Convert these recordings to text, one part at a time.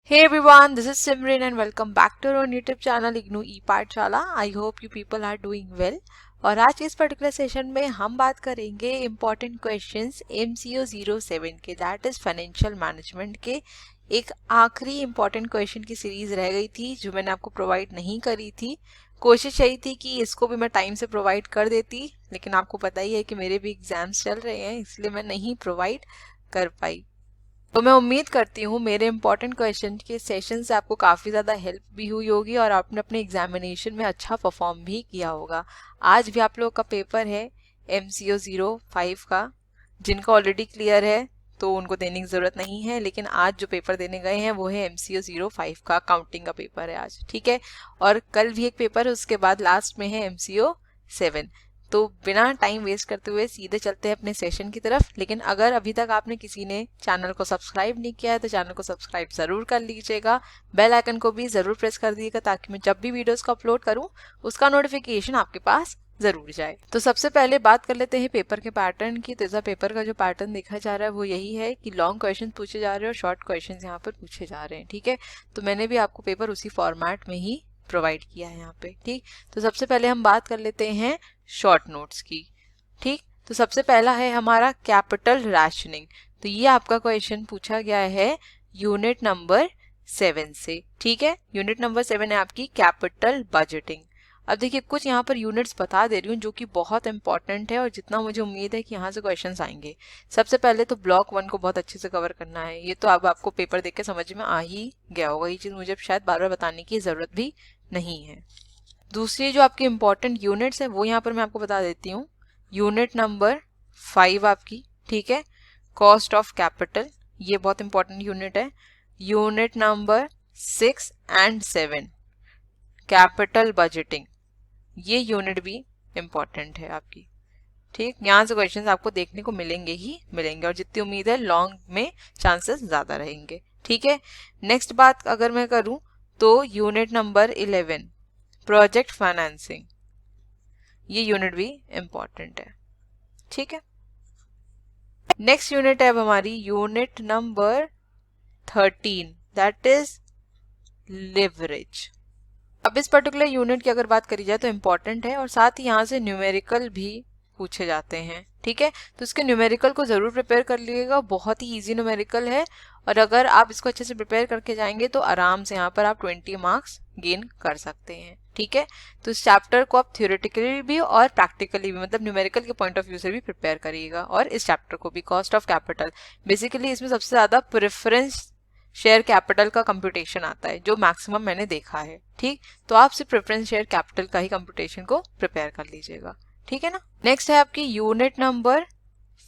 Hey everyone, this is Simran and welcome back to our YouTube channel IGNOU e Pathshala. I hope you people are doing well. और आज के इस particular session में हम बात करेंगे इम्पॉर्टेंट क्वेश्चंस MCO 07 के, दैट इज फाइनेंशियल मैनेजमेंट के। एक आखिरी इम्पॉर्टेंट क्वेश्चन की सीरीज रह गई थी जो मैंने आपको प्रोवाइड नहीं करी थी। कोशिश यही थी कि इसको भी मैं टाइम से प्रोवाइड कर देती, लेकिन आपको पता ही है कि मेरे भी एग्जाम्स चल रहे हैं, इसलिए मैं नहीं प्रोवाइड कर पाई। तो मैं उम्मीद करती हूँ मेरे इंपॉर्टेंट क्वेश्चन के सेशन से आपको काफ़ी ज़्यादा हेल्प भी हुई होगी और आपने अपने एग्जामिनेशन में अच्छा परफॉर्म भी किया होगा। आज भी आप लोगों का पेपर है MCO 05 का। जिनका ऑलरेडी क्लियर है तो उनको देने की ज़रूरत नहीं है, लेकिन आज जो पेपर देने गए हैं वो है MCO 05 का, काउंटिंग का पेपर है आज, ठीक है। और कल भी एक पेपर है, उसके बाद लास्ट में है MCO 7। तो बिना टाइम वेस्ट करते हुए सीधे चलते हैं अपने सेशन की तरफ। लेकिन अगर अभी तक आपने किसी ने चैनल को सब्सक्राइब नहीं किया है तो चैनल को सब्सक्राइब ज़रूर कर लीजिएगा। बेल आइकन को भी ज़रूर प्रेस कर दीजिएगा ताकि मैं जब भी वीडियोस को अपलोड करूं उसका नोटिफिकेशन आपके पास ज़रूर जाए। तो सबसे पहले बात कर लेते हैं पेपर के पैटर्न की। तो इस पेपर का जो पैटर्न देखा जा रहा है वो यही है कि लॉन्ग क्वेश्चन पूछे जा रहे हैं और शॉर्ट क्वेश्चन यहाँ पर पूछे जा रहे हैं, ठीक है। तो मैंने भी आपको पेपर उसी फॉर्मेट में ही प्रोवाइड किया है यहाँ पे, ठीक। तो सबसे पहले हम बात कर लेते हैं शॉर्ट नोट्स की, ठीक। तो सबसे पहला है हमारा कैपिटल राशनिंग। तो ये आपका क्वेश्चन पूछा गया है यूनिट नंबर 7 से, ठीक है। यूनिट नंबर 7 है आपकी कैपिटल बजटिंग। अब देखिए कुछ यहाँ पर यूनिट्स बता दे रही हूँ जो कि बहुत इंपॉर्टेंट है और जितना मुझे उम्मीद है कि यहाँ से क्वेश्चंस आएंगे। सबसे पहले तो ब्लॉक 1 को बहुत अच्छे से कवर करना है। ये तो अब आपको पेपर देख के समझ में आ ही गया होगा, ये चीज़ मुझे शायद बार बार बताने की ज़रूरत भी नहीं है। दूसरी जो आपकी इंपॉर्टेंट यूनिट्स है वो यहाँ पर मैं आपको बता देती हूँ। यूनिट नंबर 5 आपकी, ठीक है, कॉस्ट ऑफ कैपिटल, ये बहुत इंपॉर्टेंट यूनिट है। Unit number 6 and 7 capital budgeting, ये यूनिट भी इंपॉर्टेंट है आपकी, ठीक। यहाँ से क्वेश्चंस आपको देखने को मिलेंगे ही मिलेंगे और जितनी उम्मीद है लॉन्ग में चांसेस ज़्यादा रहेंगे, ठीक है। नेक्स्ट बात अगर मैं करूँ तो यूनिट नंबर 11 प्रोजेक्ट फाइनेंसिंग, ये यूनिट भी इंपॉर्टेंट है, ठीक है। नेक्स्ट यूनिट है अब हमारी unit number 13, that is leverage. अब इस पर्टिकुलर यूनिट की अगर बात करी जाए तो इंपॉर्टेंट है और साथ ही यहाँ से न्यूमेरिकल भी पूछे जाते हैं, ठीक है। तो इसके न्यूमेरिकल को जरूर प्रिपेयर कर लीजिएगा, बहुत ही इजी न्यूमेरिकल है और अगर आप इसको अच्छे से प्रिपेयर करके जाएंगे तो आराम से यहाँ पर आप 20 मार्क्स गेन कर सकते हैं, ठीक है। तो इस चैप्टर को आप थ्योरेटिकली भी और प्रैक्टिकली भी, मतलब न्यूमेरिकल के पॉइंट ऑफ व्यू से भी प्रिपेयर करिएगा। और इस चैप्टर को भी कॉस्ट ऑफ कैपिटल, बेसिकली इसमें सबसे ज्यादा प्रेफरेंस शेयर कैपिटल का कंप्यूटेशन आता है जो मैक्सिमम मैंने देखा है, ठीक। तो आप सिर्फ प्रेफरेंस शेयर कैपिटल का ही कंप्यूटेशन को प्रिपेयर कर लीजिएगा, ठीक है ना। नेक्स्ट है आपकी यूनिट नंबर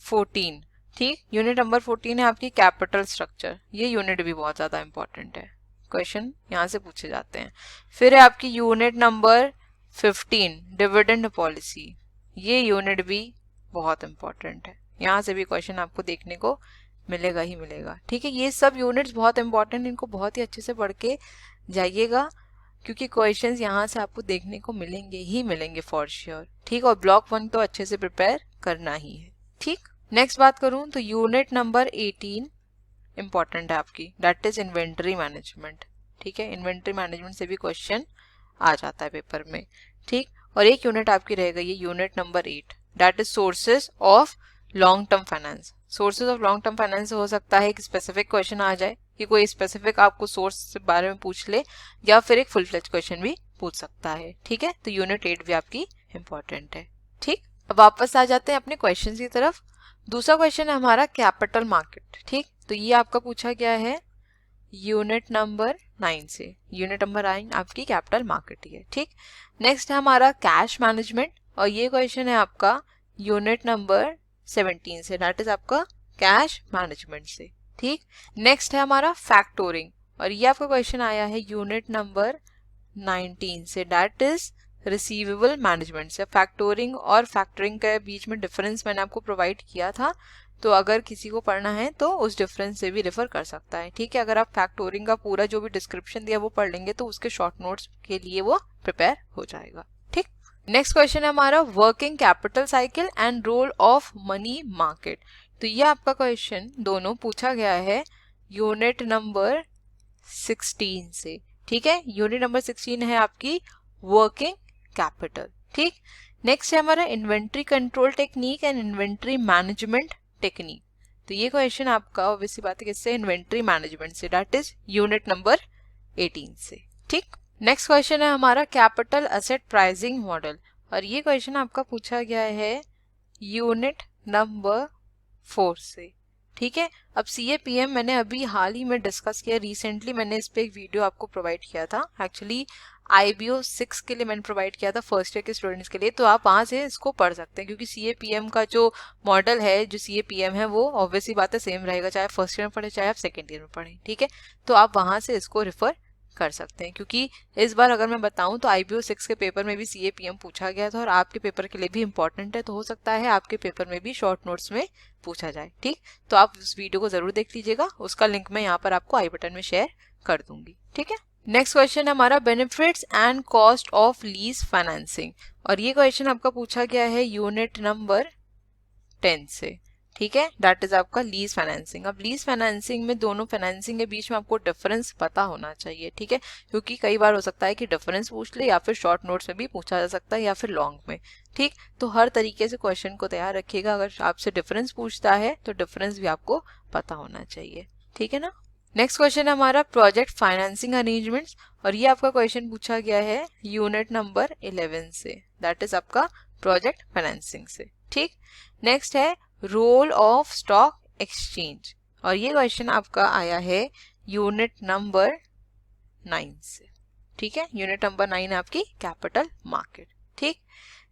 14, ठीक। यूनिट नंबर 14 है आपकी कैपिटल स्ट्रक्चर। ये यूनिट भी बहुत ज्यादा इंपॉर्टेंट है, क्वेश्चन यहाँ से पूछे जाते हैं। फिर है आपकी यूनिट नंबर 15 डिविडेंड पॉलिसी, ये यूनिट भी बहुत इंपॉर्टेंट है, यहाँ से भी क्वेश्चन आपको देखने को मिलेगा ही मिलेगा, ठीक है। ये सब यूनिट्स बहुत इंपॉर्टेंट, इनको बहुत ही अच्छे से पढ़ के जाइएगा क्योंकि क्वेश्चंस यहाँ से आपको देखने को मिलेंगे ही मिलेंगे फॉर श्योर, ठीक। और ब्लॉक 1 तो अच्छे से प्रिपेयर करना ही है, ठीक। नेक्स्ट बात करूँ तो यूनिट नंबर 18 इंपॉर्टेंट है आपकी, दैट इज इन्वेंट्री मैनेजमेंट, ठीक है। इन्वेंट्री मैनेजमेंट से भी क्वेश्चन आ जाता है पेपर में, ठीक। और एक यूनिट आपकी रह गई है unit number 8, that is sources of long term finance. Sources of long term finance हो सकता है कि स्पेसिफिक क्वेश्चन आ जाए कि कोई स्पेसिफिक आपको सोर्स के बारे में पूछ ले, या फिर एक फुल फ्लेज क्वेश्चन भी पूछ सकता है, ठीक है। तो यूनिट 8 भी आपकी इंपॉर्टेंट है, ठीक। अब वापस आ जाते हैं अपने क्वेश्चन की तरफ। दूसरा क्वेश्चन है हमारा कैपिटल मार्केट, ठीक। तो ये आपका पूछा गया है यूनिट नंबर 9 से। यूनिट नंबर 9 आपकी कैपिटल मार्केट ही है, ठीक। नेक्स्ट है हमारा कैश मैनेजमेंट और ये क्वेश्चन है आपका यूनिट नंबर 17 से, दैट इज आपका कैश मैनेजमेंट से, ठीक। नेक्स्ट है हमारा फैक्टोरिंग और ये आपका क्वेश्चन आया है यूनिट नंबर 19 से, दैट इज रिसीवेबल मैनेजमेंट से। फैक्टोरिंग और फैक्टरिंग के बीच में डिफरेंस मैंने आपको प्रोवाइड किया था, तो अगर किसी को पढ़ना है तो उस डिफरेंस से भी रेफर कर सकता है, ठीक है। अगर आप फैक्टोरिंग का पूरा जो भी डिस्क्रिप्शन दिया वो पढ़ लेंगे तो उसके शॉर्ट नोट्स के लिए वो प्रिपेयर हो जाएगा, ठीक। नेक्स्ट क्वेश्चन है हमारा working capital cycle and role of money market. तो ये आपका क्वेश्चन दोनों पूछा गया है यूनिट नंबर 16 से। ठीक है, यूनिट नंबर 16 है आपकी वर्किंग कैपिटल। ठीक, नेक्स्ट है हमारा inventory control technique and inventory management technique. तो ये क्वेश्चन आपका ऑब्वियसली बात है किससे, इन्वेंट्री मैनेजमेंट से, दैट इज यूनिट नंबर 18 से। ठीक, नेक्स्ट क्वेश्चन है हमारा कैपिटल एसेट प्राइसिंग मॉडल, और ये क्वेश्चन आपका पूछा गया है यूनिट नंबर 4 से। ठीक है, अब CAPM मैंने अभी हाल ही में डिस्कस किया, रिसेंटली मैंने इस पे एक वीडियो आपको प्रोवाइड किया था, एक्चुअली IBO 6 के लिए मैंने प्रोवाइड किया था फर्स्ट ईयर के स्टूडेंट्स के लिए, तो आप वहाँ से इसको पढ़ सकते हैं, क्योंकि CAPM का जो मॉडल है, जो CAPM है वो ऑब्वियसली बात है सेम रहेगा, चाहे आप फर्स्ट ईयर में पढ़े चाहे आप सेकेंड ईयर में पढ़ें। ठीक है, तो आप वहाँ से इसको रिफर कर सकते हैं, क्योंकि इस बार अगर मैं बताऊं तो IBO 6 के पेपर में भी CAPM पूछा गया था और आपके पेपर के लिए भी इंपॉर्टेंट है, तो हो सकता है आपके पेपर में भी शॉर्ट नोट्स में पूछा जाए। ठीक, तो आप उस वीडियो को जरूर देख लीजिएगा, उसका लिंक मैं यहाँ पर आपको आई बटन में शेयर कर दूंगी। ठीक है, नेक्स्ट क्वेश्चन है हमारा benefits and cost of lease financing, और ये क्वेश्चन आपका पूछा गया है यूनिट नंबर 10 से। ठीक है, दैट इज आपका लीज फाइनेंसिंग। अब लीज फाइनेंसिंग में दोनों फाइनेंसिंग के बीच में आपको डिफरेंस पता होना चाहिए। ठीक है, क्योंकि कई बार हो सकता है कि डिफरेंस पूछ ले, या फिर शॉर्ट नोट्स में भी पूछा जा सकता है, या फिर लॉन्ग में। ठीक, तो हर तरीके से क्वेश्चन को तैयार रखिएगा, अगर आपसे डिफरेंस पूछता है तो डिफरेंस भी आपको पता होना चाहिए। ठीक है ना। नेक्स्ट क्वेश्चन है हमारा प्रोजेक्ट फाइनेंसिंग अरेंजमेंट्स, और ये आपका क्वेश्चन पूछा गया है यूनिट नंबर 11 से, दैट इज आपका प्रोजेक्ट फाइनेंसिंग से। ठीक, नेक्स्ट है रोल ऑफ स्टॉक एक्सचेंज, और ये क्वेश्चन आपका आया है यूनिट नंबर 9 से। ठीक है, यूनिट नंबर 9 है आपकी कैपिटल मार्केट। ठीक,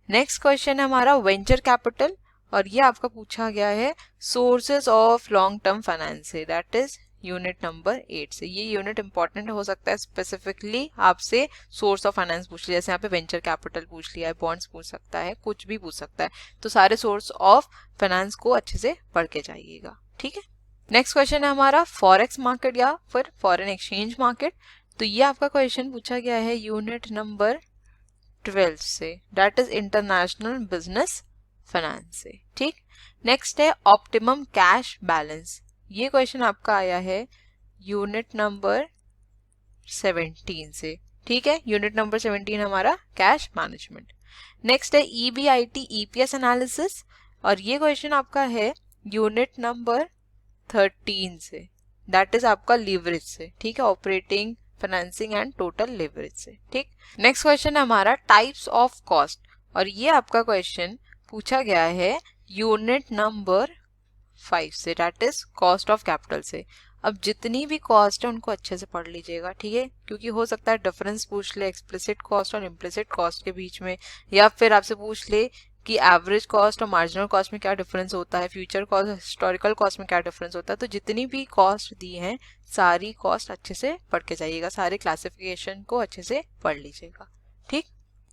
नेक्स्ट क्वेश्चन है हमारा वेंचर कैपिटल, और ये आपका पूछा गया है sources of long term finance से, दैट इज यूनिट नंबर 8 से। ये यूनिट इंपॉर्टेंट हो सकता है, स्पेसिफिकली आपसे सोर्स ऑफ फाइनेंस पूछ लिया, जैसे यहाँ पे वेंचर कैपिटल पूछ लिया है, बॉन्ड्स पूछ सकता है, कुछ भी पूछ सकता है, तो सारे सोर्स ऑफ फाइनेंस को अच्छे से पढ़ के जाइएगा। ठीक है, नेक्स्ट क्वेश्चन है हमारा फॉरेक्स मार्केट या फिर फॉरेन एक्सचेंज मार्केट, तो ये आपका क्वेश्चन पूछा गया है यूनिट नंबर 12 से, that is international business finance से। ठीक, नेक्स्ट है ऑप्टिमम कैश बैलेंस, ये क्वेश्चन आपका आया है यूनिट नंबर 17 से। ठीक है, यूनिट नंबर 17 हमारा कैश मैनेजमेंट। नेक्स्ट है EBIT EPS एनालिसिस, और ये क्वेश्चन आपका है यूनिट नंबर 13 से, दैट इज आपका लीवरेज से। ठीक है, operating financing and total leverage से। ठीक, नेक्स्ट क्वेश्चन है हमारा टाइप्स ऑफ कॉस्ट, और ये आपका क्वेश्चन पूछा गया है यूनिट नंबर 5 से, that is cost of capital से। अब जितनी भी कॉस्ट है उनको अच्छे से पढ़ लीजिएगा। ठीक है, क्योंकि हो सकता है डिफरेंस पूछ ले एक्सप्लिसिट कॉस्ट और इम्प्लिसिट कॉस्ट के बीच में, या फिर आपसे पूछ ले कि एवरेज कॉस्ट और मार्जिनल कॉस्ट में क्या डिफरेंस होता है, फ्यूचर कॉस्ट हिस्टोरिकल कॉस्ट में क्या डिफरेंस होता है। तो जितनी भी कॉस्ट दी है सारी कॉस्ट अच्छे से पढ़ के जाइएगा, सारे क्लासिफिकेशन को अच्छे से पढ़ लीजिएगा। ठीक,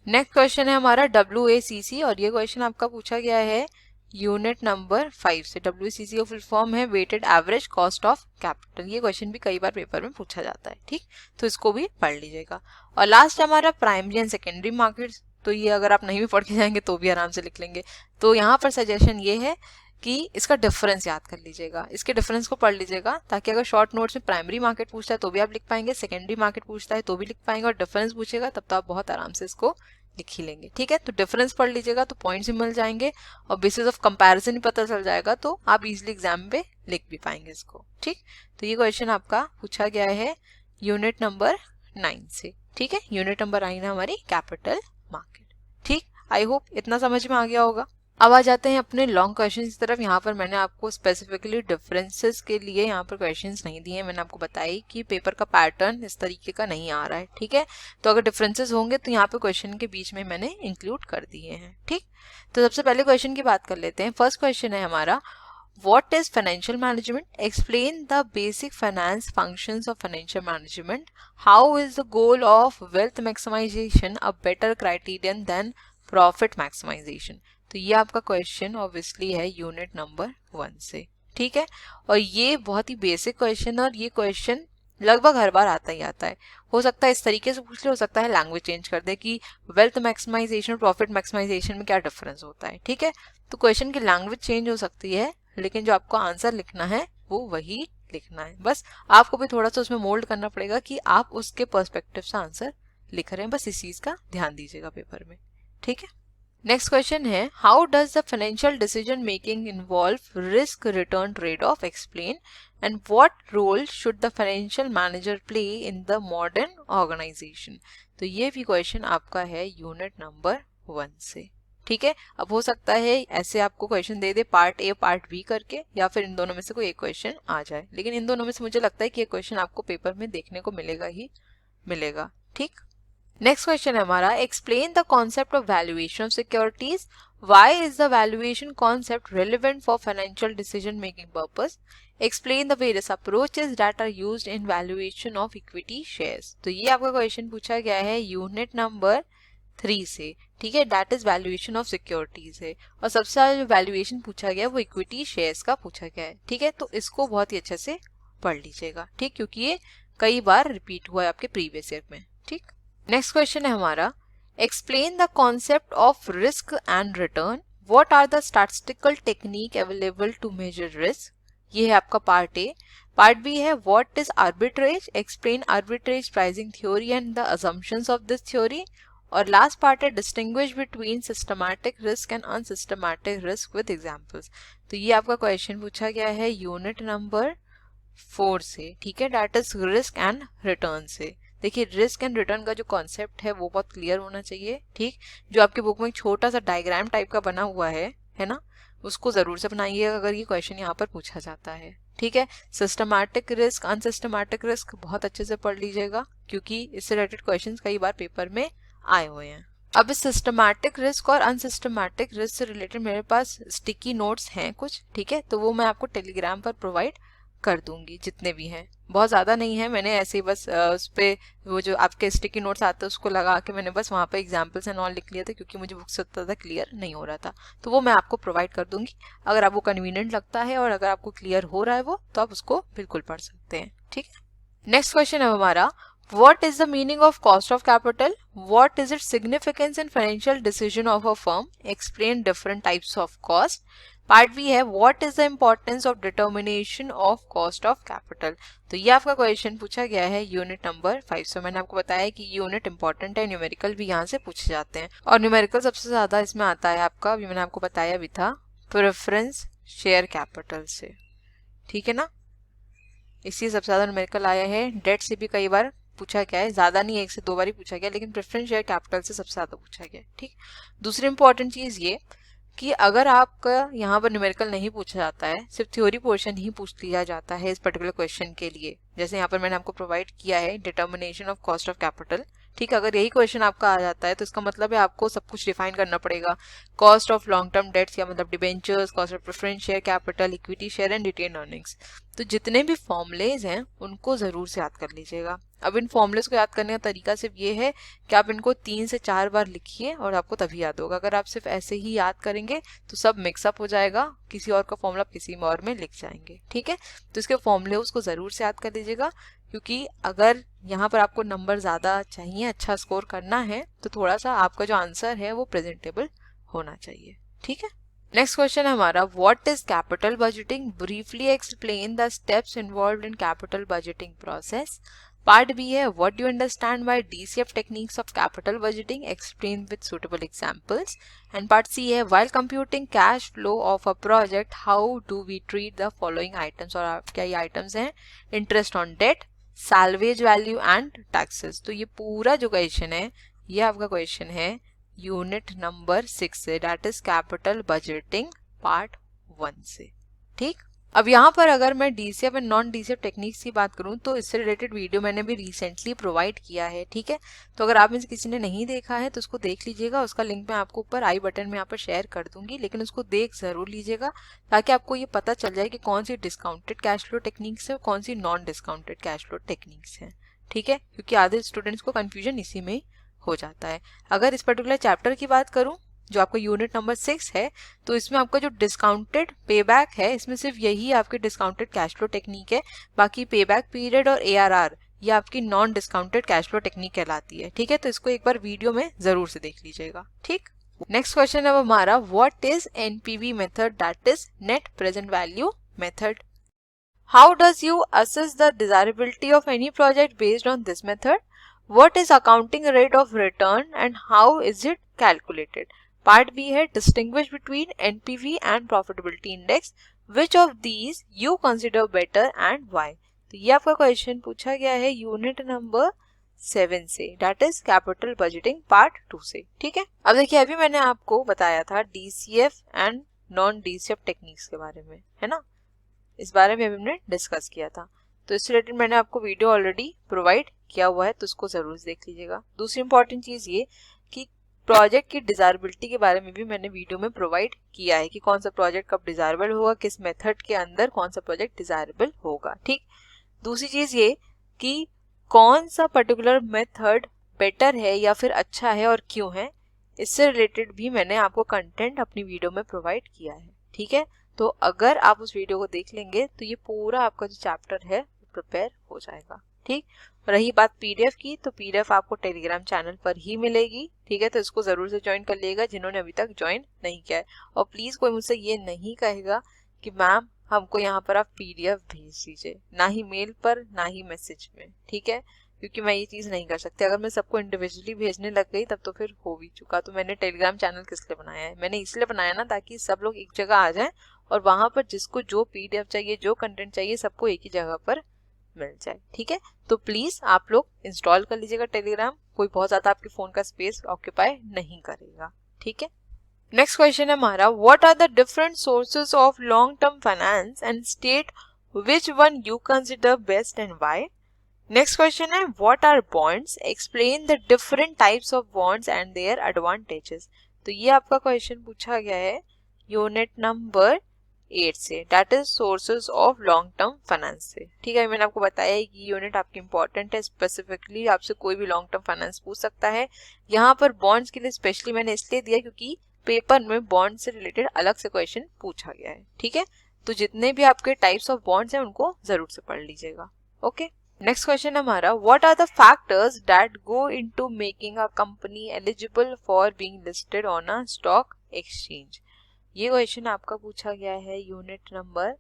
नेक्स्ट क्वेश्चन है हमारा WACC, और ये क्वेश्चन आपका पूछा गया है यूनिट नंबर 5 से। WACC का फुल फॉर्म है weighted average cost of capital, ये क्वेश्चन भी कई बार पेपर में पूछा जाता है। ठीक, तो इसको भी पढ़ लीजिएगा। और लास्ट हमारा प्राइमरी एंड सेकेंडरी मार्केट, तो ये अगर आप नहीं भी पढ़ के जाएंगे तो भी आराम से लिख लेंगे। तो यहाँ पर सजेशन ये है कि इसका डिफरेंस याद कर लीजिएगा, इसके डिफरेंस को पढ़ लीजिएगा, ताकि अगर शॉर्ट नोट्स में प्राइमरी मार्केट पूछता है तो भी आप लिख पाएंगे, सेकेंडरी मार्केट पूछता है तो भी लिख पाएंगे, और डिफरेंस पूछेगा तब तो आप बहुत आराम से इसको लिख ही लेंगे। ठीक है, तो डिफरेंस पढ़ लीजिएगा तो पॉइंट्स भी मिल जाएंगे, और बेसिस ऑफ कंपैरिजन ही पता चल जाएगा, तो आप इजीली एग्जाम पे लिख भी पाएंगे इसको। ठीक, तो ये क्वेश्चन आपका पूछा गया है यूनिट नंबर 9 से। ठीक है, यूनिट नंबर 9 है हमारी कैपिटल मार्केट। ठीक, आई होप इतना समझ में आ गया होगा। अब आ जाते हैं अपने लॉन्ग क्वेश्चंस की तरफ। यहाँ पर मैंने आपको स्पेसिफिकली डिफरेंसेस के लिए यहाँ पर क्वेश्चंस नहीं दिए, मैंने आपको बताई कि पेपर का पैटर्न इस तरीके का नहीं आ रहा है। ठीक है, तो अगर डिफरेंसेस होंगे तो यहाँ पे क्वेश्चन के बीच में मैंने इंक्लूड कर दिए हैं। ठीक, तो सबसे पहले क्वेश्चन की बात कर लेते हैं। फर्स्ट क्वेश्चन है हमारा What is financial management? Explain the basic finance functions of financial management. How is the goal of wealth maximization a better criterion than profit maximization? तो ये आपका क्वेश्चन ऑब्वियसली है यूनिट नंबर 1 से। ठीक है, और ये बहुत ही बेसिक क्वेश्चन, और ये क्वेश्चन लगभग हर बार आता ही आता है। हो सकता है इस तरीके से पूछ ले, हो सकता है लैंग्वेज चेंज कर दे कि वेल्थ मैक्सिमाइजेशन और प्रॉफिट मैक्सिमाइजेशन में क्या डिफरेंस होता है। ठीक है, तो क्वेश्चन की लैंग्वेज चेंज हो सकती है, लेकिन जो आपको आंसर लिखना है वो वही लिखना है, बस आपको भी थोड़ा सा उसमें मोल्ड करना पड़ेगा कि आप उसके पर्सपेक्टिव से आंसर लिख रहे हैं, बस इस चीज का ध्यान दीजिएगा पेपर में, ठीक है। नेक्स्ट क्वेश्चन है, how does the financial decision making involve risk return trade off, explain, and what role should the financial manager play in the modern organisation. तो ये भी क्वेश्चन आपका है यूनिट नंबर 1 से, ठीक है। अब हो सकता है ऐसे आपको क्वेश्चन दे दे पार्ट ए पार्ट बी करके, या फिर इन दोनों में से कोई एक क्वेश्चन आ जाए, लेकिन इन दोनों में से मुझे लगता है कि ये क्वेश्चन आपको पेपर में देखने को मिलेगा ही मिलेगा, ठीक। नेक्स्ट क्वेश्चन है हमारा, explain the concept of valuation of securities, why is the valuation concept relevant for financial decision making purpose, explain the various approaches that are used in valuation of equity shares. तो ये आपका question पूछा गया है unit number 3 से, ठीक है, that is valuation of securities है, और सबसे ज्यादा जो वैल्यूएशन पूछा गया है वो इक्विटी शेयर्स का पूछा गया है, ठीक है। तो इसको बहुत ही अच्छे से पढ़ लीजिएगा, ठीक, क्योंकि ये कई बार रिपीट हुआ है आपके प्रीवियस ईयर में, ठीक। नेक्स्ट क्वेश्चन है हमारा, explain the concept of risk and return, what are the statistical technique available to measure risk. ये है आपका पार्ट ए। पार्ट बी है, what is arbitrage, explain arbitrage pricing theory and the assumptions of this theory. और last part है, distinguish between systematic risk and unsystematic risk with examples. तो ये आपका question पूछा गया है यूनिट नंबर 4 से, ठीक है, that is risk and return से। देखिए रिस्क एंड रिटर्न का जो कॉन्सेप्ट है वो बहुत क्लियर होना चाहिए, ठीक। जो आपके बुक में एक छोटा सा डायग्राम टाइप का बना हुआ है ना, उसको जरूर से बनाइएगा अगर ये क्वेश्चन यहाँ पर पूछा जाता है, ठीक है। सिस्टमैटिक रिस्क अनसिस्टमैटिक रिस्क बहुत अच्छे से पढ़ लीजिएगा, क्योंकि इससे रिलेटेड क्वेश्चन कई बार पेपर में आए हुए हैं। अब इस सिस्टमैटिक रिस्क और अनसिस्टमैटिक रिस्क से रिलेटेड मेरे पास स्टिकी नोट्स हैं कुछ, ठीक है, तो वो मैं आपको टेलीग्राम पर प्रोवाइड कर दूंगी, जितने भी हैं, बहुत ज़्यादा नहीं है, मैंने ऐसे ही बस उस पर वो जो आपके स्टिकी नोट्स आते हैं उसको लगा के मैंने बस वहाँ पे एग्जाम्पल्स एंड ऑल लिख लिया था, क्योंकि मुझे बुक से उतना ज़्यादा क्लियर नहीं हो रहा था, तो वो मैं आपको प्रोवाइड कर दूंगी। अगर आपको कन्वीनियंट लगता है और अगर आपको क्लियर हो रहा है वो, तो आप उसको बिल्कुल पढ़ सकते हैं, ठीक है। नेक्स्ट क्वेश्चन है हमारा, what is the meaning of cost of capital, what is its significance in financial decision of a firm, explain different types of cost। Part B है, what is the importance of determination of cost of capital। तो ये आपका question पूछा गया है unit number 5 से। मैंने आपको बताया कि यूनिट इंपॉर्टेंट है, न्यूमेरिकल भी यहाँ से पूछे जाते हैं, और न्यूमेरिकल सबसे ज्यादा इसमें आता है आपका, अभी मैंने आपको बताया भी था, प्रेफरेंस शेयर कैपिटल से, ठीक है ना, इसी सबसे ज्यादा न्यूमेरिकल आया है। डेट से भी कई बार पूछा गया है, ज्यादा नहीं, 1 से 2 बार ही पूछा गया, लेकिन प्रेफरेंस शेयर कैपिटल से सबसे ज्यादा पूछा गया, ठीक। दूसरी इंपॉर्टेंट चीज ये कि अगर आपका यहाँ पर न्यूमेरिकल नहीं पूछा जाता है, सिर्फ थ्योरी पोर्शन ही पूछ लिया जाता है इस पर्टिकुलर क्वेश्चन के लिए, जैसे यहाँ पर मैंने आपको प्रोवाइड किया है determination of cost of capital, ठीक। अगर यही क्वेश्चन आपका आ जाता है तो इसका मतलब है आपको सब कुछ डिफाइन करना पड़ेगा, cost of long term debts या मतलब debentures, cost of preference share capital, equity share and retained earnings. तो जितने भी फॉर्मुलेज हैं उनको जरूर से याद कर लीजिएगा। अब इन फॉर्मुलेज को याद करने का तरीका सिर्फ ये है कि आप इनको 3 से 4 बार लिखिए और आपको तभी याद होगा। अगर आप सिर्फ ऐसे ही याद करेंगे तो सब मिक्सअप हो जाएगा, किसी और का फॉर्मूला किसी और में लिख जाएंगे, ठीक है। तो इसके फॉर्मूले उसको जरूर से याद कर लीजिएगा, क्योंकि अगर यहाँ पर आपको नंबर ज्यादा चाहिए, अच्छा स्कोर करना है, तो थोड़ा सा आपका जो आंसर है वो प्रेजेंटेबल होना चाहिए, ठीक है। नेक्स्ट क्वेश्चन है हमारा, what is capital budgeting, briefly explain the steps involved in capital budgeting process. Part B है, what do you understand by DCF techniques of capital budgeting, explain with suitable examples. And part C है, while computing cash flow of a project how do we treat the following items. और क्या ये items हैं, interest on debt, salvage value and taxes. तो ये पूरा जो question है ये आपका क्वेश्चन है यूनिट नंबर 6 से, that is capital budgeting part 1 से, ठीक। अब यहाँ पर अगर मैं DCF and non DCF techniques की बात करूँ तो इससे रिलेटेड वीडियो मैंने भी रिसेंटली प्रोवाइड किया है, ठीक है। तो अगर आप में से किसी ने नहीं देखा है तो उसको देख लीजिएगा, उसका लिंक मैं आपको ऊपर आई बटन में यहाँ पर शेयर कर दूंगी, लेकिन उसको देख जरूर लीजिएगा ताकि आपको ये पता चल जाए कि कौन सी डिस्काउंटेड कैश फ्लो टेक्निक्स है और कौन सी non discounted cash flow techniques है, ठीक है, क्योंकि आधे स्टूडेंट्स को कन्फ्यूजन इसी में हो जाता है। अगर इस पर्टिकुलर चैप्टर की बात करूं जो आपका यूनिट नंबर 6 है, तो इसमें आपका जो डिस्काउंटेड पेबैक है, इसमें सिर्फ यही आपकी डिस्काउंटेड कैश फ्लो टेक्निक है, बाकी पेबैक पीरियड और ARR ये आपकी non discounted cash flow technique कहलाती है, ठीक है। तो इसको एक बार वीडियो में जरूर से देख लीजिएगा, ठीक। नेक्स्ट क्वेश्चन है हमारा, what is NPV method, that is net present value method. How does you assess the desirability of any project based on this method? What is accounting rate of return and how is it calculated? Part B है distinguish between NPV and profitability index. Which of these you consider better and why? तो ये आपका question पूछा गया है unit number 7 से, that is capital budgeting part 2 से. ठीक है, अब देखिए अभी मैंने आपको बताया था DCF and non DCF techniques के बारे में, है ना. इस बारे में अभी हमने डिस्कस किया था, तो इससे रिलेटेड मैंने आपको वीडियो ऑलरेडी प्रोवाइड किया हुआ है, तो उसको जरूर देख लीजिएगा. दूसरी इंपॉर्टेंट चीज ये कि प्रोजेक्ट की डिजायरेबिलिटी के बारे में भी मैंने वीडियो में प्रोवाइड किया है कि कौन सा प्रोजेक्ट कब डिजायरेबल होगा, किस मेथड के अंदर कौन सा प्रोजेक्ट डिजायरेबल होगा. ठीक. दूसरी चीज ये कि कौन सा पर्टिकुलर मेथड बेटर है या फिर अच्छा है और क्यों है, इससे रिलेटेड भी मैंने आपको कंटेंट अपनी वीडियो में प्रोवाइड किया है. ठीक है, तो अगर आप उस वीडियो को देख लेंगे तो ये पूरा आपका जो चैप्टर है प्रिपेयर हो जाएगा. ठीक. रही बात PDF की, तो PDF आपको टेलीग्राम चैनल पर ही मिलेगी. ठीक है, तो इसको जरूर से ज्वाइन कर लीजिएगा जिन्होंने अभी तक ज्वाइन नहीं किया है. और प्लीज कोई मुझसे ये नहीं कहेगा कि मैम हमको यहाँ पर आप PDF भेज दीजिए, ना ही मेल पर ना ही मैसेज में. ठीक है, क्योंकि मैं ये चीज नहीं कर सकती. अगर मैं सबको इंडिविजुअली भेजने लग गई तब तो फिर हो भी चुका. तो मैंने टेलीग्राम चैनल किस लिए बनाया है, मैंने इसलिए बनाया ना ताकि सब लोग एक जगह आ जाएं और वहां पर जिसको जो PDF चाहिए, जो कंटेंट चाहिए, सबको एक ही जगह पर मिल जाए. ठीक है, तो प्लीज आप लोग इंस्टॉल कर लीजिएगा टेलीग्राम. कोई बहुत ज्यादा आपके फोन का स्पेस ऑक्यूपाई नहीं करेगा. ठीक है. नेक्स्ट क्वेश्चन है हमारा, what are the different sources of long term finance and state which one you consider best and why. Next question है, what are bonds, explain the different types of bonds and their advantages. तो ये आपका question पूछा गया है unit number 8 से, that is sources of long term finance से. ठीक है, मैंने आपको बताया है कि यूनिट आपकी इंपॉर्टेंट है. स्पेसिफिकली आपसे कोई भी लॉन्ग टर्म फाइनेंस पूछ सकता है. यहाँ पर बॉन्ड्स के लिए स्पेशली मैंने इसलिए दिया क्योंकि पेपर में बॉन्ड से रिलेटेड अलग से क्वेश्चन पूछा गया है. ठीक है, तो जितने भी आपके टाइप्स ऑफ बॉन्ड्स हैं उनको जरूर से पढ़ लीजिएगा. ओके. नेक्स्ट क्वेश्चन हमारा, what are the factors that go into making a company eligible for being listed on a stock exchange. ये क्वेश्चन आपका पूछा गया है यूनिट नंबर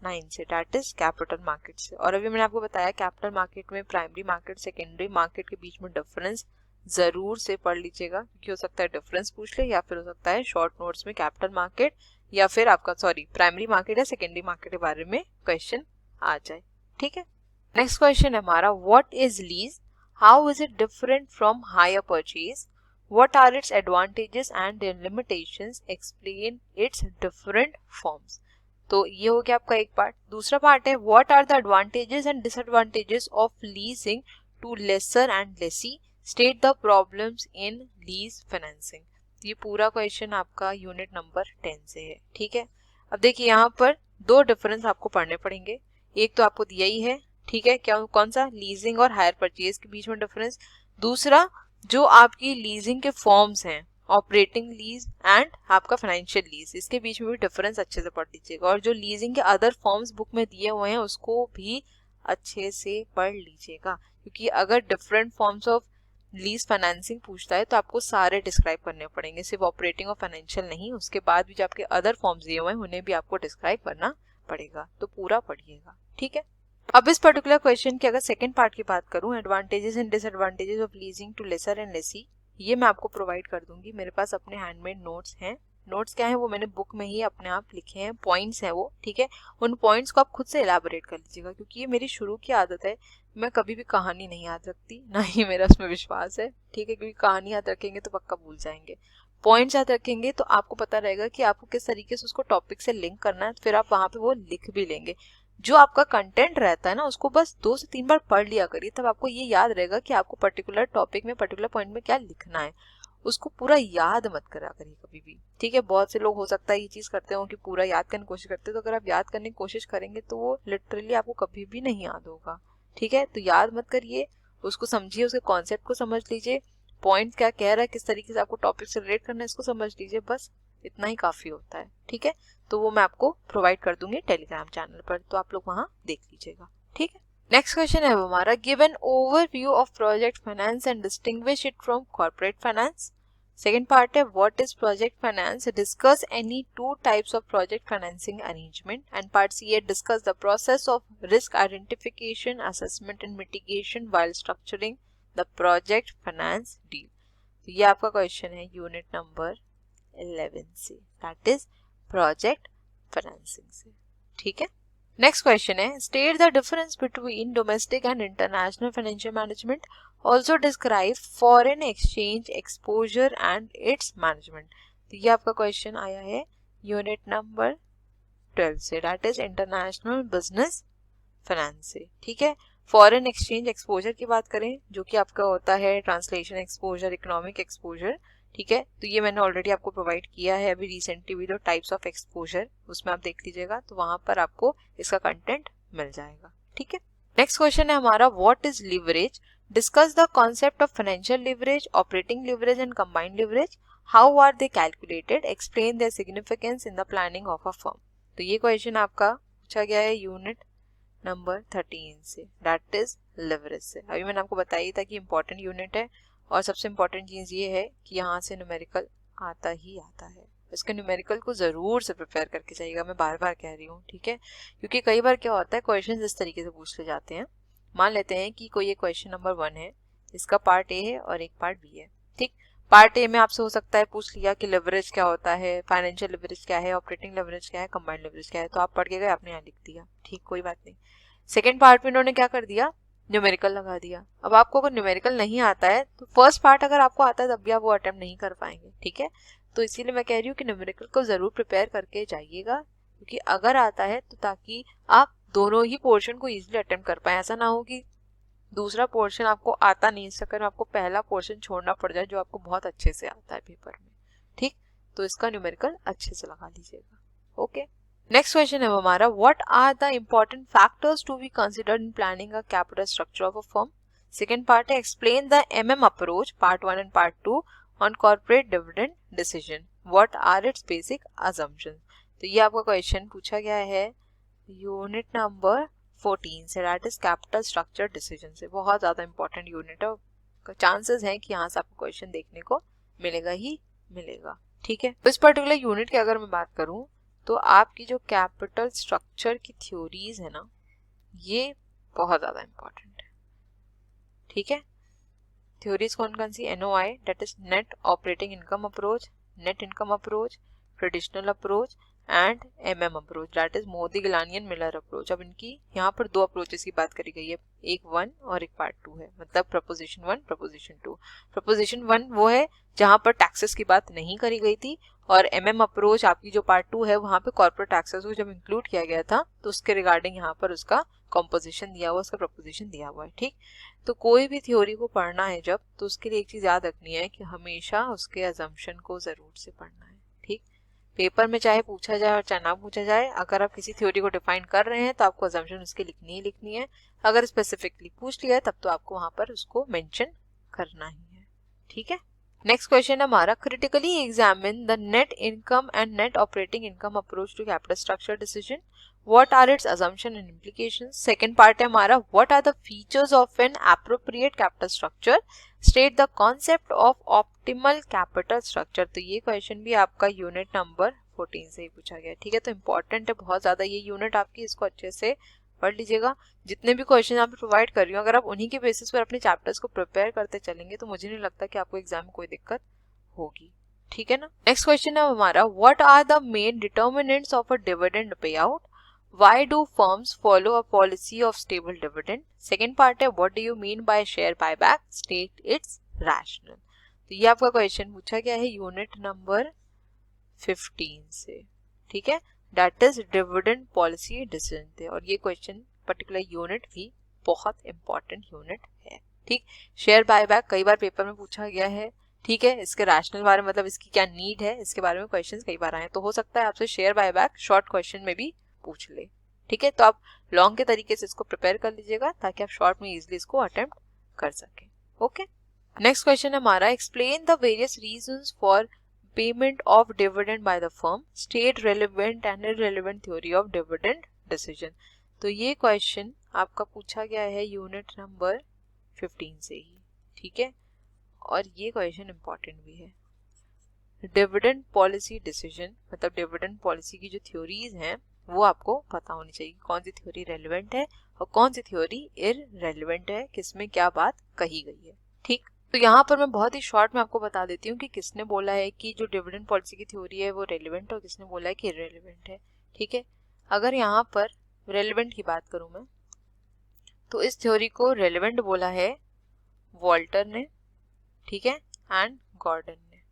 9 से, दैट इज कैपिटल मार्केट से. और अभी मैंने आपको बताया कैपिटल मार्केट में प्राइमरी मार्केट सेकेंडरी मार्केट के बीच में डिफरेंस जरूर से पढ़ लीजिएगा, क्योंकि हो सकता है डिफरेंस पूछ ले या फिर हो सकता है शॉर्ट नोट्स में कैपिटल मार्केट या फिर आपका प्राइमरी मार्केट या सेकेंडरी मार्केट के बारे में क्वेश्चन आ जाए. ठीक है. नेक्स्ट क्वेश्चन है हमारा, what is lease, how is it different from hire purchase, what are its advantages and their limitations, explain its different forms. तो ये हो गया आपका एक पार्ट. दूसरा पार्ट है, what are the advantages and disadvantages of leasing to lessor and lessee, state the problems in lease financing. ये पूरा क्वेश्चन आपका यूनिट नंबर 10 से है. ठीक है, अब देखिए यहाँ पर दो डिफरेंस आपको पढ़ने पड़ेंगे. एक तो आपको दिया ही है, ठीक है, क्या कौन सा, लीजिंग और हायर परचेज के बीच में डिफरेंस. दूसरा जो आपकी लीजिंग के फॉर्म्स हैं, ऑपरेटिंग लीज एंड आपका फाइनेंशियल लीज, इसके बीच में भी डिफरेंस अच्छे से पढ़ लीजिएगा. और जो लीजिंग के अदर फॉर्म्स बुक में दिए हुए हैं उसको भी अच्छे से पढ़ लीजिएगा, क्योंकि अगर different forms of lease financing पूछता है तो आपको सारे डिस्क्राइब करने पड़ेंगे, सिर्फ ऑपरेटिंग और फाइनेंशियल नहीं. उसके बाद भी जो आपके अदर फॉर्म्स दिए हुए हैं उन्हें भी आपको डिस्क्राइब करना पड़ेगा, तो पूरा पढ़िएगा. ठीक है. अब इस पर्टिकुलर क्वेश्चन की अगर सेकंड पार्ट की बात करूं, advantages and disadvantages of leasing to lessor and lessee, ये मैं आपको प्रोवाइड कर दूंगी. मेरे पास अपने हैंडमेड नोट्स हैं. नोट्स क्या है वो मैंने बुक में ही अपने आप लिखे हैं, पॉइंट्स हैं वो. ठीक है, उन पॉइंट्स को आप खुद से एलाबोरेट कर लीजिएगा, क्योंकि ये मेरी शुरू की आदत है. मैं कभी भी कहानी नहीं याद रखती, ना ही मेरा उसमें विश्वास है. ठीक है, क्योंकि कहानी याद रखेंगे तो पक्का भूल जाएंगे. पॉइंट्स याद रखेंगे तो आपको पता रहेगा कि आपको किस तरीके से उसको टॉपिक से लिंक करना है, फिर आप वहां पे वो लिख भी लेंगे. जो आपका कंटेंट रहता है ना उसको बस 2 से 3 बार पढ़ लिया करिए, तब आपको ये याद रहेगा कि आपको पर्टिकुलर टॉपिक में पर्टिकुलर पॉइंट में क्या लिखना है. उसको पूरा याद मत करा करिए कभी भी. ठीक है, बहुत से लोग हो सकता है ये चीज करते हो कि पूरा याद करने की कोशिश करते हैं, तो अगर आप याद करने की कोशिश करेंगे तो वो लिटरली आपको कभी भी नहीं याद होगा. ठीक है, तो याद मत करिए, उसको समझिए, उसके कॉन्सेप्ट को समझ लीजिए, पॉइंट क्या कह रहा है, किस तरीके से आपको टॉपिक से रिलेट करना है इसको समझ लीजिए, बस इतना ही काफी होता है. ठीक है, तो वो मैं आपको प्रोवाइड कर दूंगी टेलीग्राम चैनल पर, तो आप लोग वहां देख लीजिएगा. ठीक है. नेक्स्ट क्वेश्चन है हमारा, give an overview of project finance and distinguish it from corporate finance. Second part है what is project finance, discuss any two types of project financing arrangement, and part C है discuss the process of risk identification, assessment and mitigation while structuring the project finance deal. तो ये आपका question है unit number 11 से, that is project financing से। ठीक है, next question है state the difference between domestic and international financial management, also describe foreign exchange exposure and it's management. तो ये आपका क्वेश्चन आया है यूनिट नंबर 12 से, that is international business finance से। ठीक है, फॉरेन एक्सचेंज एक्सपोजर की बात करें जो कि आपका होता है ट्रांसलेशन एक्सपोजर, इकोनॉमिक एक्सपोजर। ठीक है, तो ये मैंने ऑलरेडी आपको प्रोवाइड किया है अभी recently video types of exposure, उसमें आप देख लीजिएगा तो वहां पर आपको इसका कंटेंट मिल जाएगा। ठीक है, नेक्स्ट क्वेश्चन है हमारा what is leverage, discuss the concept of financial leverage, operating leverage and combined leverage, how are they calculated, explain their significance in the planning of a firm. तो ये क्वेश्चन आपका पूछा गया है यूनिट नंबर 13 से, that is leverage से। अभी मैंने आपको बताया था कि इंपॉर्टेंट यूनिट है और सबसे इंपॉर्टेंट चीज ये है कि यहाँ से न्यूमेरिकल आता ही आता है। इसके न्यूमेरिकल को जरूर से प्रिपेयर करके जाइएगा, मैं बार बार कह रही हूँ। ठीक है, क्योंकि कई बार क्या होता है क्वेश्चन इस तरीके से पूछ ले जाते हैं। मान लेते हैं कि कोई एक क्वेश्चन नंबर 1 है, इसका पार्ट ए है और एक पार्ट बी है। ठीक, पार्ट ए में आपसे हो सकता है पूछ लिया कि लिवरेज क्या होता है, फाइनेंशियल लिवरेज क्या है, ऑपरेटिंग लिवरेज क्या है, कंबाइंड लिवरेज क्या है, तो आप पढ़ के गए, आपने यहाँ लिख दिया। ठीक, कोई बात नहीं। सेकेंड पार्ट में इन्होंने क्या कर दिया, न्यूमेरिकल लगा दिया। अब आपको अगर न्यूमेरिकल नहीं आता है तो फर्स्ट पार्ट अगर आपको आता है तब भी आप वो अटेम्प्ट नहीं कर पाएंगे। ठीक है, तो इसीलिए मैं कह रही हूँ कि न्यूमेरिकल को जरूर प्रिपेयर करके जाइएगा, क्योंकि अगर आता है तो ताकि आप दोनों ही पोर्शन को इजीली अटेम्प्ट कर पाए। ऐसा ना हो कि दूसरा पोर्शन आपको आता नहीं, इस चक्कर में आपको पहला पोर्शन छोड़ना पड़ जाए जो आपको बहुत अच्छे से आता है पेपर में। ठीक, तो इसका न्यूमेरिकल अच्छे से लगा लीजिएगा। ओके, नेक्स्ट क्वेश्चन है हमारा what are the important factors to be considered in planning a capital structure of a firm. Second part है explain the MM approach, part 1 and part 2 on corporate dividend decision, what are its basic assumptions. तो ये आपका question पूछा गया है unit number 14 से, that is capital structure decision से। बहुत ज्यादा इंपॉर्टेंट यूनिट है, चांसेस हैं कि यहाँ से आपको क्वेश्चन देखने को मिलेगा ही मिलेगा। ठीक है, इस पर्टिकुलर यूनिट की अगर मैं बात करूं तो आपकी जो कैपिटल स्ट्रक्चर की थ्योरीज है ना, ये बहुत ज्यादा इंपॉर्टेंट है। ठीक है, थ्योरीज कौन कौन सी, NOI that is net operating income approach, net income approach, traditional approach and MM approach that is Modigliani and Miller approach. अब इनकी यहाँ पर दो अप्रोचेस की बात करी गई है, एक 1 और एक पार्ट 2 है, मतलब प्रपोजिशन 1 प्रपोजिशन 2। प्रपोजिशन 1 वो है जहां पर टैक्सेस की बात नहीं करी गई थी, और एमएम अप्रोच आपकी जो पार्ट 2 है वहां पे कॉर्पोरेट टैक्सेस को जब इंक्लूड किया गया था तो उसके रिगार्डिंग यहाँ पर उसका कॉम्पोजिशन दिया हुआ, उसका प्रपोजिशन दिया हुआ है। ठीक, तो कोई भी थ्योरी को पढ़ना है जब, तो उसके लिए एक चीज याद रखनी है कि हमेशा उसके अजम्पशन को जरूर से पढ़ना है। ठीक, पेपर में चाहे पूछा जाए और चाहे ना पूछा जाए, अगर आप किसी थ्योरी को डिफाइन कर रहे हैं तो आपको अजम्पशन उसकी लिखनी ही लिखनी है। अगर स्पेसिफिकली पूछ लिया है तब तो आपको वहां पर उसको मेंशन करना ही है। ठीक है, नेक्स्ट क्वेश्चन है हमारा critically examine the net income and net operating income approach to capital structure decision, what are its assumption and implications। Second part है हमारा what are the features of an appropriate capital structure, state the concept of optimal capital structure. तो ये question भी आपका unit number 14 से ही पूछा गया। ठीक है, तो इंपॉर्टेंट है बहुत ज्यादा ये यूनिट आपकी, इसको अच्छे से पढ़ लीजिएगा। जितने भी क्वेश्चन यहाँ पे प्रोवाइड कर रही हूँ, अगर आप उन्हीं के बेसिस पर अपने चैप्टर्स को प्रिपेयर करते चलेंगे तो मुझे नहीं लगता कि आपको एग्जाम में कोई दिक्कत होगी। ठीक है ना, नेक्स्ट क्वेश्चन है हमारा what are the main determinants of a dividend pay out, why do firms follow a policy of stable dividend। Second part है what do you mean by share buyback, state its rationale। तो ये आपका question पूछा गया है unit number 15 से। ठीक है, that is dividend policy decision थे, और ये क्वेश्चन पर्टिकुलर यूनिट भी बहुत इंपॉर्टेंट यूनिट है। ठीक, शेयर बायबैक कई बार पेपर में पूछा गया है। ठीक है, इसके रैशनल बारे में, मतलब इसकी क्या नीड है, इसके बारे में क्वेश्चंस कई बार आए, तो हो सकता है आपसे शेयर बायबैक शॉर्ट क्वेश्चन में भी पूछ ले। ठीक है, तो आप लॉन्ग के तरीके से इसको प्रिपेयर कर लीजिएगा ताकि आप शॉर्ट में इजीली इसको अटेम्प्ट कर सकें। ओके, नेक्स्ट क्वेश्चन है हमारा explain the various reasons for payment of dividend by the firm, state relevant and irrelevant theory of dividend decision. तो ये क्वेश्चन आपका पूछा गया है यूनिट नंबर 15 से ही। ठीक है, और ये क्वेश्चन इंपॉर्टेंट भी है। डिविडेंड पॉलिसी डिसीजन, मतलब डिविडेंड पॉलिसी की जो थ्योरीज हैं वो आपको पता होनी चाहिए, कौन सी थ्योरी रेलिवेंट है और कौन सी थ्योरी इररेलेवेंट है, किसमें क्या बात कही गई है। ठीक, तो यहाँ पर मैं बहुत ही शॉर्ट में आपको बता देती हूँ कि किसने बोला है कि जो डिविडेंड पॉलिसी की थ्योरी है वो रेलिवेंट है और किसने बोला है कि इररेलेवेंट है। ठीक है, अगर यहाँ पर रेलिवेंट की बात करूँ मैं, तो इस थ्योरी को रेलिवेंट बोला है वॉल्टर ने, ठीक है, एंड गॉर्डन ने।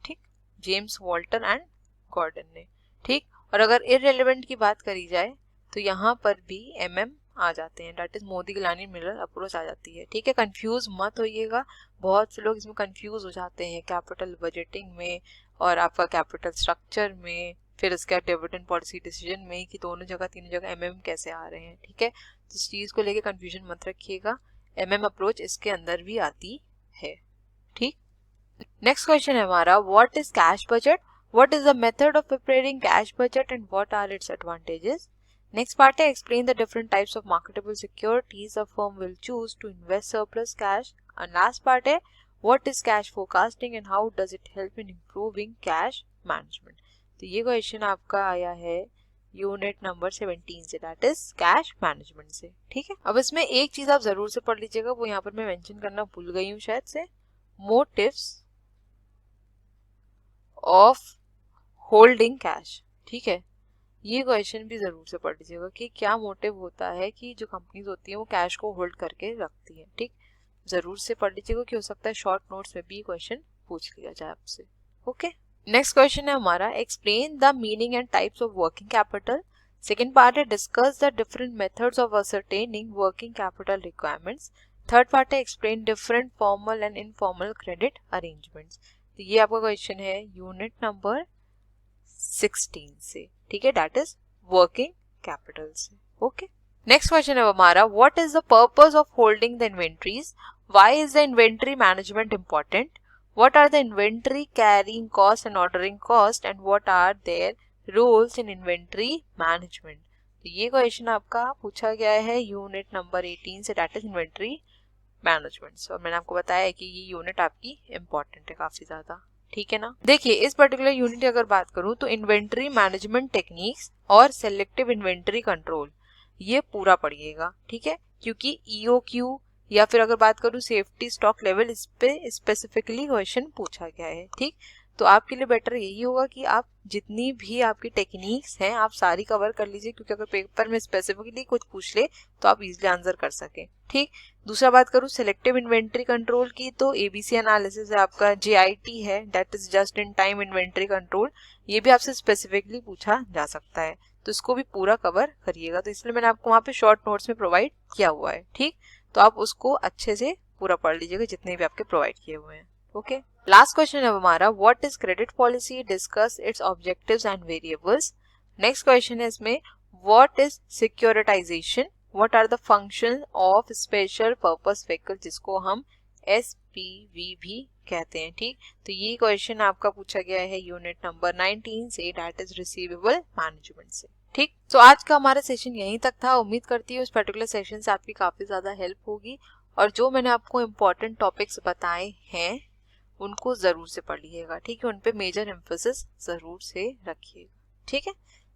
ठीक, जेम्स वॉल्टर एंड गॉर्डन ने। ठीक, और अगर इररेलेवेंट की बात करी जाए तो यहाँ पर भी MM आ जाते हैं, that is Modigliani Miller approach आ जाती है। ठीक है, कंफ्यूज मत होइएगा, बहुत से लोग इसमें कंफ्यूज हो जाते हैं कैपिटल बजटिंग में और आपका कैपिटल स्ट्रक्चर में, फिर इसके डिविडेंड पॉलिसी डिसीजन में कि दोनों जगह तीनों जगह MM कैसे आ रहे हैं। ठीक है, तो इस चीज को लेके कंफ्यूजन मत रखिएगा, MM अप्रोच इसके अंदर भी आती है। ठीक, नेक्स्ट क्वेश्चन है हमारा, what is cash budget, what is the method of preparing cash budget and what are its advantages. Next part है, explain the different types of marketable securities a firm will choose to invest surplus cash. And last part है, what is cash forecasting and how does it help in improving cash management. तो ये question आपका आया है unit number 17 से, that is cash management से। ठीक है, अब इसमें एक चीज आप जरूर से पढ़ लीजिएगा, वो यहाँ पर मैं मेंशन करना भूल गई हूँ शायद से, मोटिव्स ऑफ होल्डिंग कैश। ठीक है, ये क्वेश्चन भी जरूर से पढ़ लीजिएगा कि क्या मोटिव होता है कि जो कंपनीज होती है वो कैश को होल्ड करके रखती है। ठीक, जरूर से पढ़ लीजिएगा कि हो सकता है शॉर्ट नोट्स में भी क्वेश्चन पूछ लिया जाए आपसे। ओके, नेक्स्ट क्वेश्चन है हमारा, explain the meaning and types of working capital. Second part है, discuss the different methods of ascertaining working capital requirements. Third part है, explain different formal and informal credit arrangements. तो ये आपका question है unit number 16 से। ठीक है, that is working capital से। ओके, नेक्स्ट क्वेश्चन है हमारा, what is the purpose of holding the inventories, why is the inventory management important, what are the inventory carrying cost and ordering cost and what are their roles in inventory management. तो ये question आपका पूछा गया है unit number 18 से, that is inventory management. और मैंने आपको बताया है कि ये यूनिट आपकी इंपॉर्टेंट है काफी ज्यादा। ठीक है ना, देखिए इस पर्टिकुलर यूनिट की अगर बात करूं तो इन्वेंट्री मैनेजमेंट टेक्निक्स और सेलेक्टिव इन्वेंट्री कंट्रोल ये पूरा पढ़िएगा। ठीक है, क्योंकि EOQ या फिर अगर बात करूं सेफ्टी स्टॉक लेवल, इस पे स्पेसिफिकली क्वेश्चन पूछा गया है। ठीक, तो आपके लिए बेटर यही होगा कि आप जितनी भी आपकी टेक्निक्स हैं आप सारी कवर कर लीजिए, क्योंकि अगर पेपर में स्पेसिफिकली कुछ पूछ ले तो आप इजीली आंसर कर सकें। ठीक, दूसरा बात करूं सेलेक्टिव इन्वेंट्री कंट्रोल की, तो ABC एनालिसिस है आपका, JIT है, that is just in time inventory control, ये भी आपसे स्पेसिफिकली पूछा जा सकता है, तो इसको भी पूरा कवर करिएगा। तो इसलिए मैंने आपको वहाँ पे शॉर्ट नोट्स में प्रोवाइड किया हुआ है। ठीक, तो आप उसको अच्छे से पूरा पढ़ लीजिएगा जितने भी आपके प्रोवाइड किए हुए हैं। ओके, लास्ट क्वेश्चन है हमारा, what is credit policy, discuss its objectives and variables. Next question है इसमें, what is securitisation, what are the function of special purpose vehicle, जिसको हम SPV भी कहते हैं। ठीक, तो ये क्वेश्चन आपका पूछा गया है यूनिट नंबर 19 से, दैट इज रिसीवेबल मैनेजमेंट से। ठीक, तो आज का हमारा सेशन यहीं तक था। उम्मीद करती हूँ इस पर्टिकुलर सेशन से आपकी काफी ज्यादा हेल्प होगी और जो मैंने आपको इम्पोर्टेंट टॉपिक्स बताए हैं उनको जरूर से पढ़ लीजिएगा। ठीक है, उन पे मेजर एम्फेसिस जरूर से रखिएगा। ठीक है,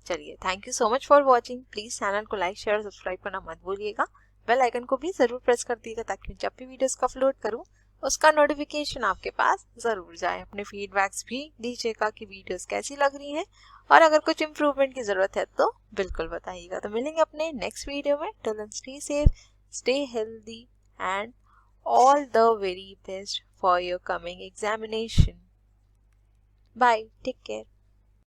चलिए, thank you so much for watching. Please channel को लाइक शेयर सब्सक्राइब करना मत भूलिएगा, बेल आइकन को भी जरूर प्रेस कर दीजिएगा ताकि जब भी वीडियोस का अपलोड करूं उसका नोटिफिकेशन आपके पास जरूर जाए। अपने फीडबैक्स भी दीजिएगा कि वीडियोस कैसी लग रही हैं और अगर कुछ इम्प्रूवमेंट की जरूरत है तो बिल्कुल बताइएगा। तो मिलेंगे अपने नेक्स्ट वीडियो में। Till then stay safe, stay healthy and all the very best for your coming examination. Bye. Take care.